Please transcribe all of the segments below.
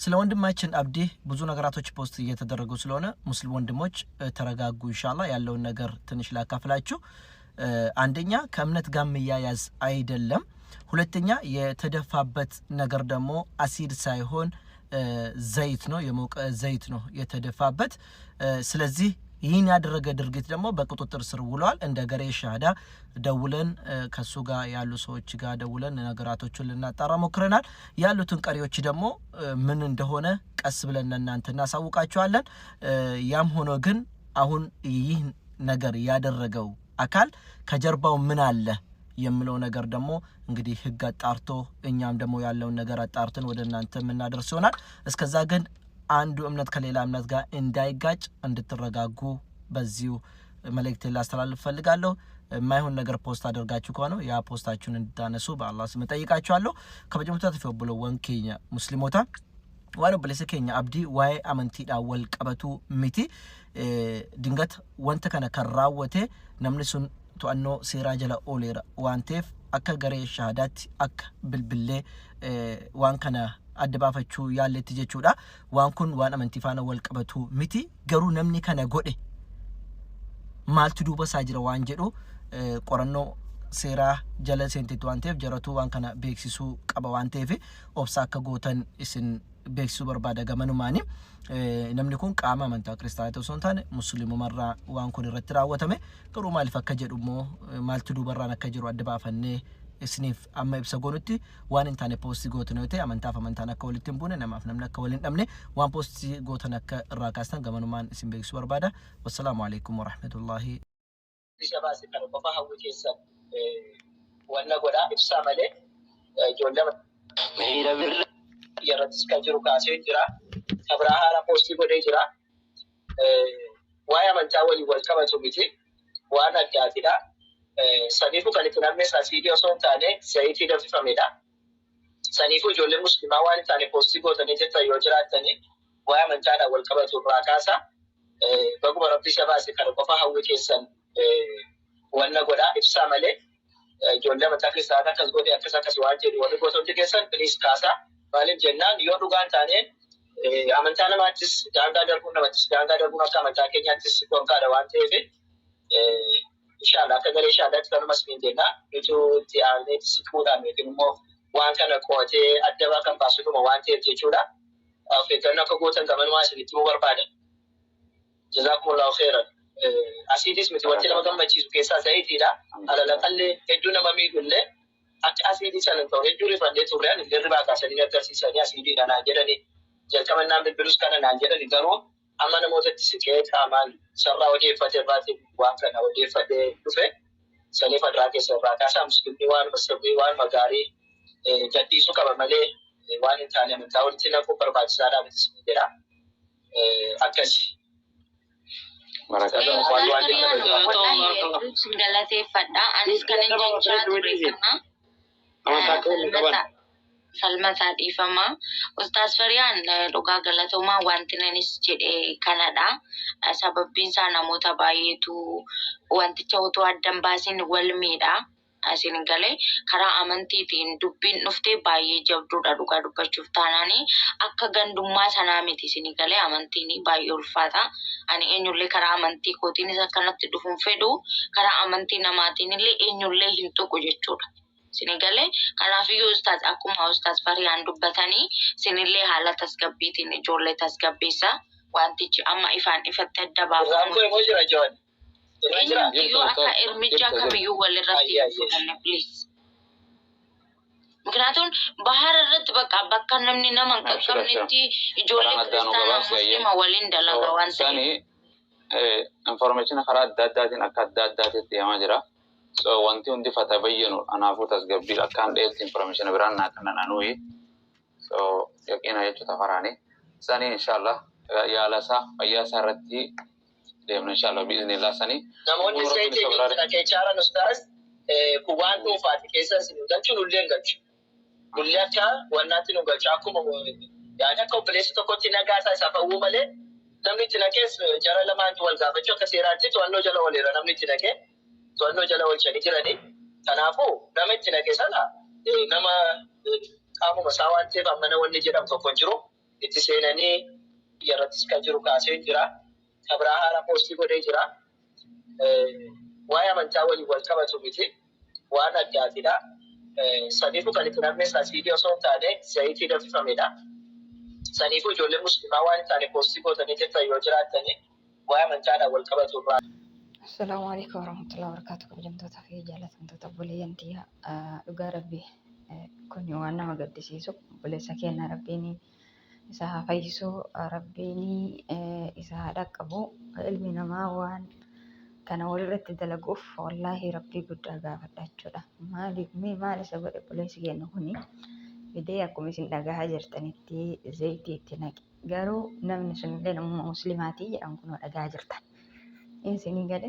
ስለ ወንድማችን አብዲ ብዙ ነገራቶች ፖስት እየተደረጉ ስለሆነ ሙስሊም ወንድሞች ተረጋጉ ኢንሻአላህ ያለውን ነገር ትንሽ ላካፍላችሁ አንደኛ ከእምነት ጋር መያያዝ አይደለም ሁለተኛ የተደፋበት ነገር ደግሞ አሲድ ሳይሆን ዘይት ነው የሞቀ ዘይት ነው የተደፋበት ስለዚህ ይህን ያደረገ ድርጊት ደግሞ በቁጥጥር ስር ውሏል እንደ ገሬ ሻሃዳ ደውለን ከሱ ጋር ያሉ ሰዎች ጋር ደውለን ነገራቶቹን ልናጣራ ሞክረናል ያሉትን ቀሪዎች ደግሞ ምን እንደሆነ ቀስ ብለን እናንተ እናሳውቃችኋለን ያም ሆኖ ግን አሁን ይህ ነገር ያደረገው አካል ከጀርባው ምን አለ የሚለው ነገር ደግሞ እንግዲህ ህግ አጣርቶ እኛም ደግሞ ያለውን ነገር አጣርተን ወደ እናንተ እናደርስ ይሆናል እስከዛ ግን አንዱ እምነት ከሌላ እምነት ጋር እንዳይጋጭ እንድትረጋጉ በዚሁ መልእክት ላስተላልፍ ፈልጋለሁ ማይሆን ነገር ፖስት አድርጋችሁ ከሆነ ያ ፖስታችሁን እንድታነሱ በአላህ ስም ጠይቃችኋለሁ ከመጀመሪያው ተፈብሎ ወንኬኛ ሙስሊሞታ ዋን ብለሰከኛ አብዲ ዋይ አመንቲዳ ወልቀበቱ ሚቲ ድንገት ወንተ ከነ ከራወቴ ነምንሱን ቶአኖ ሴራ ጀላ ኦሌራ ዋንቴፍ አከ ገሬ ሻሃዳት አከ ብልብሌ ዋን ከነ አደባፈቹ ያለት ጀቹዳ ዋንኩን ዋን አመንቲፋና ወልቀበቱ ሚቲ ገሩ ነምኒ ከነ ጎዴ ማልቱ ዱባ ሳጅራ ዋንጀዶ ቆረኖ ሴራ ጀለ ሴንቲቱ ዋንቴፍ ጀረቱ ዋን ከነ ቤክሲሱ ቀባ ዋንቴፍ ኦብሳ ከጎተን እስን ቤክሱ በርባዳ ገመኑ ማኒ namni kun qaama amantaa kiristaanaa ta'uu isaan musliimumarraa waan kun irratti raawwatame garuu maaliif akka jedhu immoo maaltu dubarraan akka jiru adda baafannee isiniif amma ibsa goonutti waan hin taane poostii gootan yoo ta'e amantaaf amantaan akka walitti hin buune namaaf namni akka waliin dhabne waan poostii gootan akka irraa kaastan gamanumaan isin beeksisuu barbaada wassalaamu alaikum warahmatullahi shabaasi kan qofa hawwi keessan wanna godhaa ibsaa malee ijoollee miira birra yerratti kan jiru kaasee jira Abrahaara poostii godhee jira waa'ee amantaa walii wal qabatu miti waan addaatidha saniifu kan itti namni asiidii osoo hin taane zayitii danfifamedha saniifu ijoollee musliimaa waan hin taane poostii gootanii jettan yoo jiraattanii waa'ee amantaadhaan wal qabatu irraa kaasa baguma rabbi shabaasi kan qofa hawwi keessan wanna godhaa ibsaa malee ijoollee amantaa kiristaanaa akkas godhe akkas waan jedhu warri gootonni keessan biliis kaasa maaliif jennaan yoo dhugaan taaneen amantaa namaattis daangaa darbuun akka amantaa keenyaattis gonkaadha waan ta'eef inshallah akka garee shaadaatti kanumas miindeennaa nutu itti aanee siquudhaan yookiin immoo waan kana qo'atee adda kan baasutuma waan ta'eef jechuudha of eeggannoo akka gootan gamanumaa isinitti himuu barbaadan jazakumullahu khairan asiidis miti wanti nama gammachiisu keessaa zayitiidha alalaqallee hedduu nama miidhullee akka asiidii sanan ta'u hedduu rifannee turrean illee ribaa kaasanii agarsiisanii asiidiidha naan jedhanii jalqabannaan bilbilus kana naan jedhani garuu amma namootatti siqee qaamaan sarraa odeeffate irraatiin waan kana odeeffatee dhufe saniif adraa keessa irraa kaasaa muslimni waan masabbii waan magaarii gadhiisuu qaba malee waan hin taane amantaa walitti naquu barbaachisaadhaa miti jedha akkasi. Galateeffadha anis kan jechaa ture kana salmata dhiifama ustaas Fariyaan dhugaa galatoomaa wanti nanis jedhe kanadha sababbiin isaa namoota baay'eetu wanticha otoo addan baasin wal miidha asin galee karaa amantiitiin dubbiin dhuftee baay'ee jabduudha dhugaa dubbachuuf taanaani akka gandummaa sanaa miti isin galee amantiin baay'ee ulfaata ani eenyullee karaa amantii kootiinis akkanatti dhufuun fedhu karaa amantii namaatiin illee eenyullee hin tuqu jechuudha Sinigale kanaafuu ustaas akkuma ustaas Fariyaan dubbatanii sinillee haala tasgabbiitiin ijoollee tasgabbeessa wantichi amma ifaan ifatti adda baafamu. Raamkoo immoo jira Joon. Yoo akka ermicha kamiyyuu walirratti fudhanne please. Muknaatun bahar irratti bakka namni nama qaqqabnetti ijoollee kiristaanaa muslima waliin dalaga waan ta'eef. Information karaa adda addaatiin akka adda addaatti yamaa jira. So wanti hundi fatabayyanu anaafuu tasgabbii akkaan dheetti information biraan naa kannan anuyi. So yaqiina jechuudha faraani. Sanii inshallah yaalasaa fayyaasaa irratti deemna inshallah biiznillah sanii. Namoonni seetii keechaaran ustaas kuwaan dhuunfaati keessa isin galchuun ulleen galchu. Ullee akka wannaatti nu galchu akkuma yaada akka obboleessi tokkotti nagaasaa isaa fawwuu malee namni itti naqees jara lamaantu wal gaafachuu akka seeraatti to'annoo jala waliira namni itti naqee. To'annoo jala oolchanii jiranii kanaafuu nama itti naqe sana nama qaamuma isaa waan ta'eef mana wanni jedhamu tokko hin jiru itti seenanii irrattis kan jiru kaasee jira. Sabraa haala poostii godhee jira. Waa'ee amantaa waliin wal qabatu miti. Waan addaatidha. Saniifuu kan itti namni asiidii osoo hin taane zayitii danfifamedha. Saniifuu ijoollee musliimaa waan hin taane poostii gootanii jettan yoo jiraatanii waa'ee amantaadhaan wal qabatu irraa. Assalamu alaikum warahmatullahi wabarakatuh. Kabajamtoota fi jaallatamtoota obboleeyyan tiyyaa dhugaa rabbii kun waan nama gaddisiisu obboleessa keenya rabbiin isa haa fayyisu rabbiin isa haa dhaqqabu ilmi namaa waan kana walirratti dalaguuf wallaahi rabbii guddaa gaafadha jechuudha. Maal isa godhe obboleessi keenya kuni fidee akkuma isin dhagahaa jirtanitti zayitii itti naqe garuu namni sunillee nama muslimaatii jedhamu kun dhagahaa jirtan. Isinii gale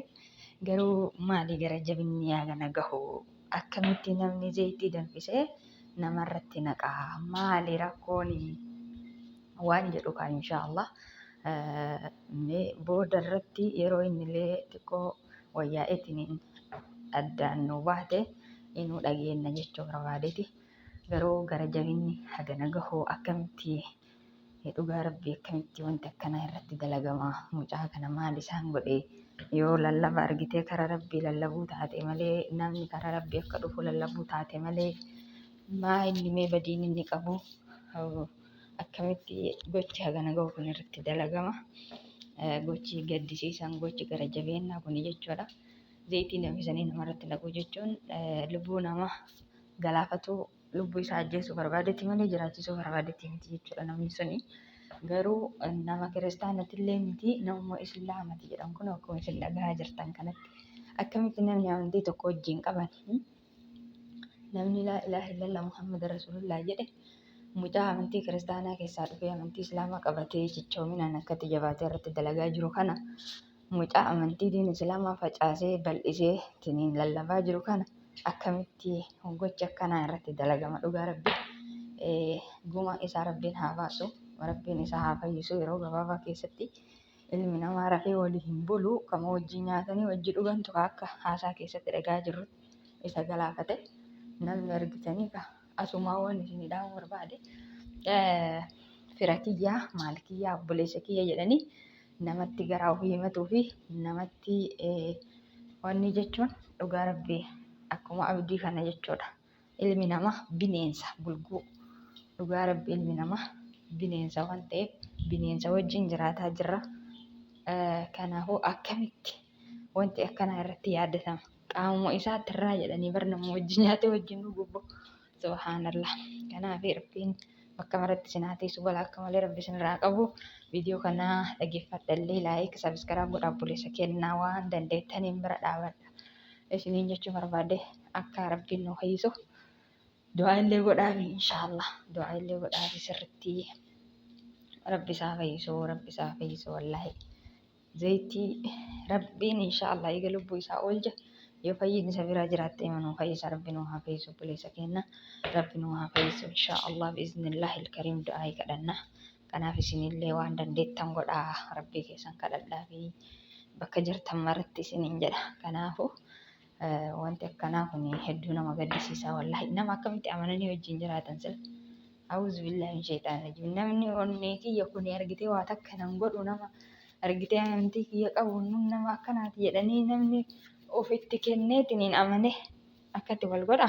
garuu maali gara jabinni yaagana gahu akkamitti namni zayitii danfisee namarratti naqaa maali rakkoon waan jedhu kan inshaallah booda irratti yeroo innillee xiqqoo wayyaa'eetiin addaan nu baate inuu dhageenya jechuu barbaadeeti garuu gara jabinni hagana gahu akkamitti dhugaa rabbii akkamitti wanti akkanaa irratti dalagama mucaa kana maal isaan godhe yoo lallaba argitee karaa rabbii lallabuu taate malee namni karaa rabbii akka dhufu lallabuu taate malee maa inni mee badiin inni qabu akkamitti gochi hagana gahu kun irratti dalagama gochi gaddisiisan gochi gara jabeennaa kun jechuudha. Zayitii danfisanii namarratti naquu jechuun lubbuu nama galaafatu lubbuu isaa ajjeesuu barbaadetti malee jiraachisuu barbaadetti miti jechuudha namni suni. Garuu nama kiristaanatillee miti nama islaamati jedhamu kun akkuma isin dhagahaa jirtan kanatti akkamitti namni amantii tokko wajjin qaban namni laa ilaaha illallah muhammad rasulullah jedhe mucaa amantii kiristaanaa keessaa dhufee amantii islaamaa qabatee cichoominaan akkatti jabaatee irratti dalagaa jiru kana mucaa amantii diin islaamaa facaasee bal'isee tiniin lallabaa jiru kana akkamitti gocha akkanaa irratti dalagama dhugaa rabbii guma isaa rabbiin haa baasu. Rabbiin isaa haa fayyisu yeroo gabaabaa keessatti ilmi namaa rafee walii hin bulu kama wajjin nyaatanii wajji dhugantu akka haasaa keessatti dhagaa jirru isa galaafate namni argitanii asumaa waan isin dhaamuu barbaade fira kiyyaa maal kiyyaa obboleessa kiyya jedhanii namatti garaa ofii himatuu fi namatti wanni jechuun dhugaa rabbii akkuma abdii kana jechuudha. Ilmi namaa bineensa bulguu dhugaa rabbii ilmi namaa bineensa waan ta'eef bineensa wajjin jiraataa jirra. Kanaafuu akkamitti wanti akkanaa irratti yaadatama qaamuma isaatti irraa jedhanii barnama wajjin nyaatee wajjin dhugubbo subhaanallah. Kanaaf rabbiin bakka maratti sinaateessu balaa akka malee rabbi sinirraa qabu viidiyoo kana dhaggeeffadhallee laayik sabiskaraab godhaa obboleessa kennaa waan dandeettaniin bira dhaabadha isiniin jechuu barbaade akka rabbiin nu fayyisu du'aa illee godhaafi inshaallah du'aa illee godhaafi sirritti rabbi isaa fayyisu wallaahi zayitii rabbiin inshaallah eega lubbuu isaa oolcha yoo fayyiin isa biraa jiraatte manuu fayyisa rabbi nu haa fayyisu obboleessa kenna rabbi nu haa fayyisu inshaallah biiznillaahi ilkariim du'aa kadhanna. Kanaaf isinillee waan dandeettan godhaa rabbii keessan kadhadhaa fi bakka jirtan maratti isiniin jedha. Kanaafuu wanti akkanaa kun hedduu nama gaddisiisa wallaahi nama akkamitti amananii wajjin jiraatan sila awuzu billaahi min shayxaani rajiim namni onnee kiyya kun argitee waa takka nan godhu nama argitee amantii kiyya qabu nama akkanaati jedhanii namni ofitti kenneetiniin amane akkatti wal godha.